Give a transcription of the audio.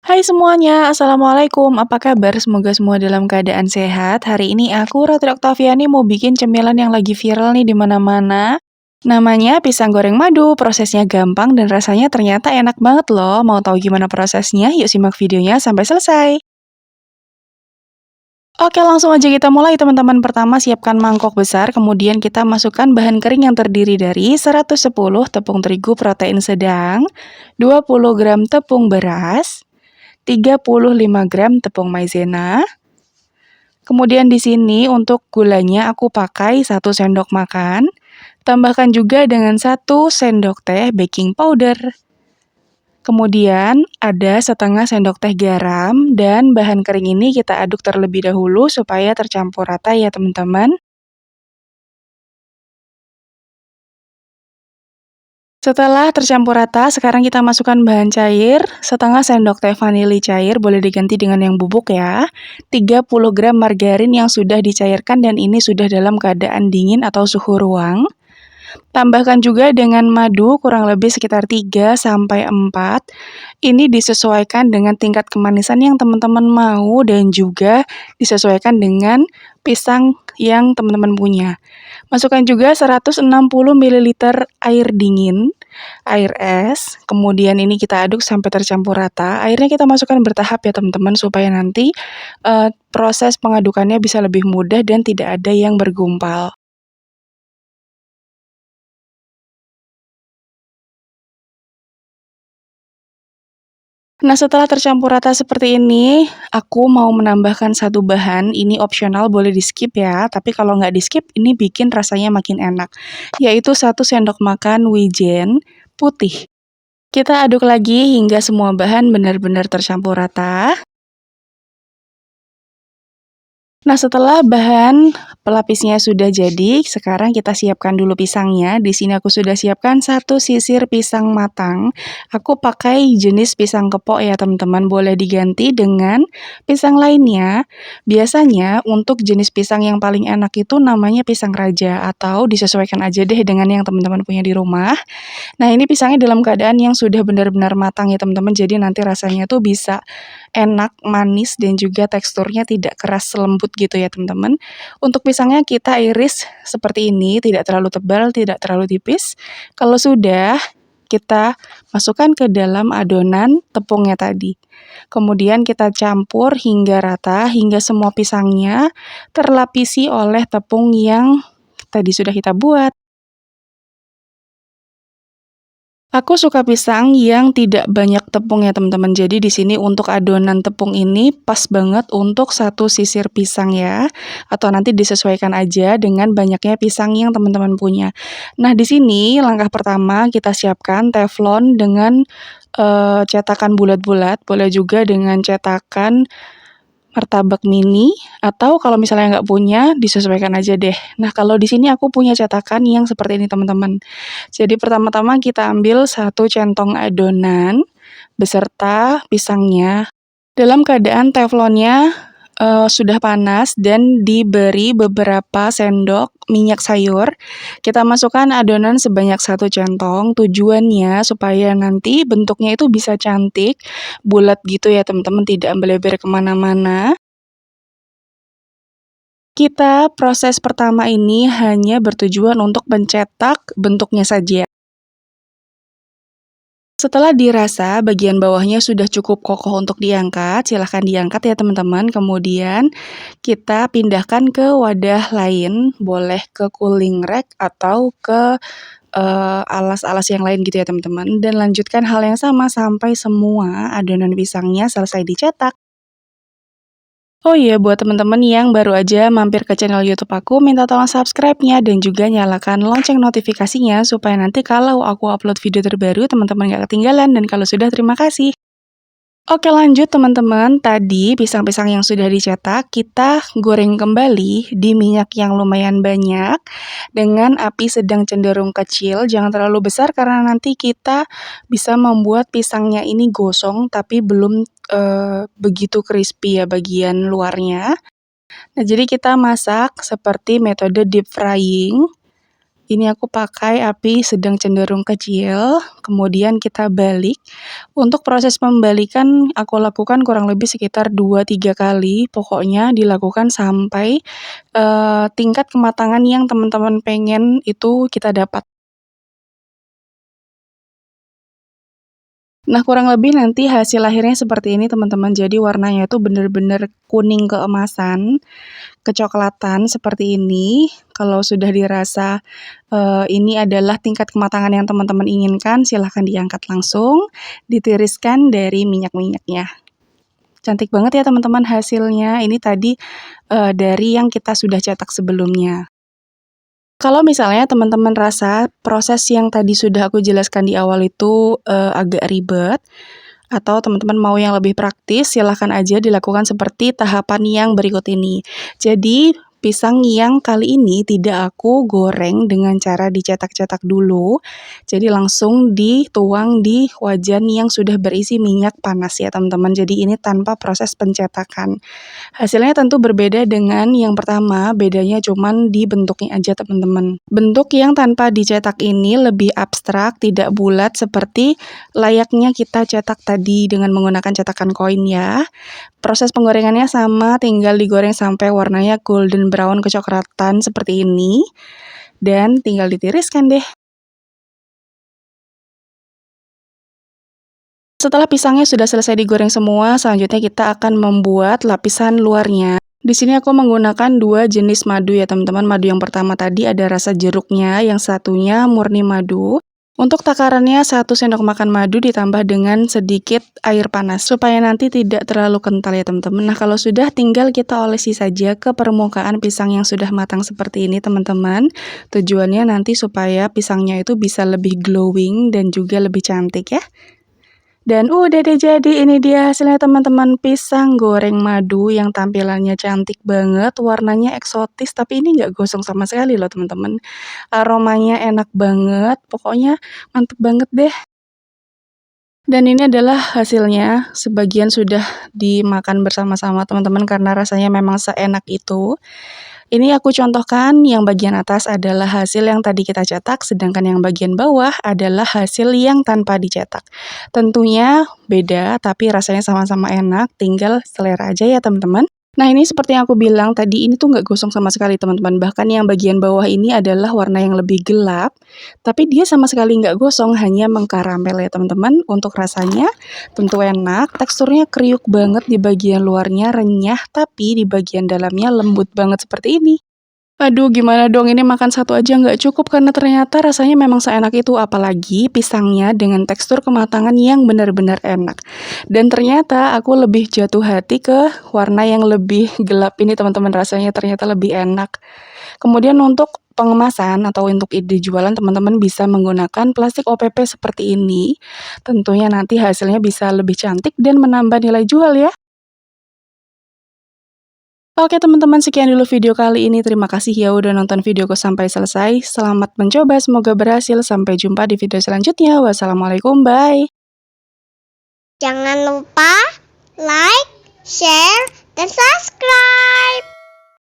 Hai semuanya, Assalamualaikum. Apa kabar? Semoga semua dalam keadaan sehat. Hari ini aku, Ratri Oktaviani, mau bikin cemilan yang lagi viral nih di mana-mana. Namanya pisang goreng madu. Prosesnya gampang dan rasanya ternyata enak banget loh. Mau tahu gimana prosesnya? Yuk simak videonya sampai selesai. Oke, langsung aja kita mulai teman-teman. Pertama, siapkan mangkok besar, kemudian kita masukkan bahan kering yang terdiri dari 110 tepung terigu protein sedang, 20 gram tepung beras, 35 gram tepung maizena. Kemudian di sini untuk gulanya aku pakai 1 sendok makan. Tambahkan juga dengan 1 sendok teh baking powder. Kemudian ada setengah sendok teh garam dan bahan kering ini kita aduk terlebih dahulu supaya tercampur rata ya teman-teman. Setelah tercampur rata, sekarang kita masukkan bahan cair, setengah sendok teh vanili cair, boleh diganti dengan yang bubuk ya, 30 gram margarin yang sudah dicairkan dan ini sudah dalam keadaan dingin atau suhu ruang. Tambahkan juga dengan madu kurang lebih sekitar 3 sampai 4. Ini disesuaikan dengan tingkat kemanisan yang teman-teman mau dan juga disesuaikan dengan pisang yang teman-teman punya. Masukkan juga 160 ml air dingin, air es, kemudian ini kita aduk sampai tercampur rata. Airnya kita masukkan bertahap ya teman-teman supaya nanti proses pengadukannya bisa lebih mudah dan tidak ada yang bergumpal. Nah, setelah tercampur rata seperti ini, aku mau menambahkan satu bahan, ini opsional boleh di-skip ya, tapi kalau nggak di-skip ini bikin rasanya makin enak, yaitu 1 sendok makan wijen putih. Kita aduk lagi hingga semua bahan benar-benar tercampur rata. Nah, setelah bahan pelapisnya sudah jadi, sekarang kita siapkan dulu pisangnya. Di sini aku sudah siapkan 1 sisir pisang matang. Aku pakai jenis pisang kepok ya teman-teman, boleh diganti dengan pisang lainnya. Biasanya untuk jenis pisang yang paling enak itu namanya pisang raja atau disesuaikan aja deh dengan yang teman-teman punya di rumah. Nah, ini pisangnya dalam keadaan yang sudah benar-benar matang ya teman-teman, jadi nanti rasanya tuh bisa enak, manis, dan juga teksturnya tidak keras lembut gitu ya teman-teman. Untuk pisangnya kita iris seperti ini, tidak terlalu tebal, tidak terlalu tipis. Kalau sudah, kita masukkan ke dalam adonan tepungnya tadi. Kemudian kita campur hingga rata, hingga semua pisangnya terlapisi oleh tepung yang tadi sudah kita buat. Aku suka pisang yang tidak banyak tepung ya teman-teman. Jadi di sini untuk adonan tepung ini pas banget untuk 1 sisir pisang ya. Atau nanti disesuaikan aja dengan banyaknya pisang yang teman-teman punya. Nah, di sini langkah pertama kita siapkan teflon dengan cetakan bulat-bulat, boleh juga dengan cetakan martabak mini, atau kalau misalnya nggak punya, disesuaikan aja deh. Nah, kalau di sini aku punya cetakan yang seperti ini teman-teman. Jadi pertama-tama kita ambil 1 centong adonan, beserta pisangnya. Dalam keadaan teflonnya sudah panas dan diberi beberapa sendok minyak sayur. Kita masukkan adonan sebanyak 1 centong, tujuannya supaya nanti bentuknya itu bisa cantik, bulat gitu ya teman-teman, tidak melebar kemana-mana. Kita proses pertama ini hanya bertujuan untuk mencetak bentuknya saja. Setelah dirasa bagian bawahnya sudah cukup kokoh untuk diangkat, silahkan diangkat ya teman-teman. Kemudian kita pindahkan ke wadah lain, boleh ke cooling rack atau ke alas-alas yang lain gitu ya teman-teman. Dan lanjutkan hal yang sama sampai semua adonan pisangnya selesai dicetak. Oh iya, buat teman-teman yang baru aja mampir ke channel YouTube aku, minta tolong subscribe-nya dan juga nyalakan lonceng notifikasinya supaya nanti kalau aku upload video terbaru, teman-teman gak ketinggalan. Dan kalau sudah, terima kasih. Oke, lanjut teman-teman. Tadi pisang-pisang yang sudah dicetak, kita goreng kembali di minyak yang lumayan banyak dengan api sedang cenderung kecil, jangan terlalu besar karena nanti kita bisa membuat pisangnya ini gosong tapi belum begitu crispy ya bagian luarnya. Nah, jadi kita masak seperti metode deep frying. Ini aku pakai api sedang cenderung kecil, kemudian kita balik. Untuk proses pembalikan aku lakukan kurang lebih sekitar 2-3 kali, pokoknya dilakukan sampai, tingkat kematangan yang teman-teman pengen itu kita dapat. Nah, kurang lebih nanti hasil akhirnya seperti ini teman-teman, jadi warnanya itu bener-bener kuning keemasan, kecoklatan seperti ini. Kalau sudah dirasa, ini adalah tingkat kematangan yang teman-teman inginkan, silahkan diangkat langsung, ditiriskan dari minyak-minyaknya. Cantik banget ya teman-teman hasilnya, ini tadi, dari yang kita sudah cetak sebelumnya. Kalau misalnya teman-teman rasa proses yang tadi sudah aku jelaskan di awal itu, agak ribet, atau teman-teman mau yang lebih praktis, silahkan aja dilakukan seperti tahapan yang berikut ini. Jadi, pisang yang kali ini tidak aku goreng dengan cara dicetak-cetak dulu, jadi langsung dituang di wajan yang sudah berisi minyak panas ya teman-teman, jadi ini tanpa proses pencetakan. Hasilnya tentu berbeda dengan yang pertama, bedanya cuman di bentuknya aja teman-teman. Bentuk yang tanpa dicetak ini lebih abstrak, tidak bulat seperti layaknya kita cetak tadi dengan menggunakan cetakan koin ya. Proses penggorengannya sama, tinggal digoreng sampai warnanya golden brown kecoklatan seperti ini. Dan tinggal ditiriskan deh. Setelah pisangnya sudah selesai digoreng semua, selanjutnya kita akan membuat lapisan luarnya. Di sini aku menggunakan 2 jenis madu ya teman-teman. Madu yang pertama tadi ada rasa jeruknya, yang satunya murni madu. Untuk takarannya 1 sendok makan madu ditambah dengan sedikit air panas, supaya nanti tidak terlalu kental ya teman-teman. Nah kalau sudah, tinggal kita olesi saja ke permukaan pisang yang sudah matang seperti ini teman-teman. Tujuannya nanti supaya pisangnya itu bisa lebih glowing dan juga lebih cantik ya. Dan udah deh jadi, ini dia hasilnya teman-teman, pisang goreng madu yang tampilannya cantik banget, warnanya eksotis, tapi ini nggak gosong sama sekali loh teman-teman. Aromanya enak banget, pokoknya mantep banget deh. Dan ini adalah hasilnya, sebagian sudah dimakan bersama-sama teman-teman karena rasanya memang seenak itu. Ini aku contohkan, yang bagian atas adalah hasil yang tadi kita cetak, sedangkan yang bagian bawah adalah hasil yang tanpa dicetak. Tentunya beda, tapi rasanya sama-sama enak, tinggal selera aja ya teman-teman. Nah ini seperti yang aku bilang tadi, ini tuh nggak gosong sama sekali teman-teman, bahkan yang bagian bawah ini adalah warna yang lebih gelap, tapi dia sama sekali nggak gosong, hanya mengkaramel ya teman-teman. Untuk rasanya tentu enak, teksturnya kriuk banget, di bagian luarnya renyah, tapi di bagian dalamnya lembut banget seperti ini. Aduh gimana dong, ini makan satu aja nggak cukup karena ternyata rasanya memang seenak itu, apalagi pisangnya dengan tekstur kematangan yang benar-benar enak. Dan ternyata aku lebih jatuh hati ke warna yang lebih gelap ini teman-teman, rasanya ternyata lebih enak. Kemudian untuk pengemasan atau untuk ide jualan, teman-teman bisa menggunakan plastik OPP seperti ini. Tentunya nanti hasilnya bisa lebih cantik dan menambah nilai jual ya. Oke teman-teman, sekian dulu video kali ini. Terima kasih ya udah nonton videoku sampai selesai. Selamat mencoba, semoga berhasil. Sampai jumpa di video selanjutnya. Wassalamualaikum, bye. Jangan lupa like, share, dan subscribe.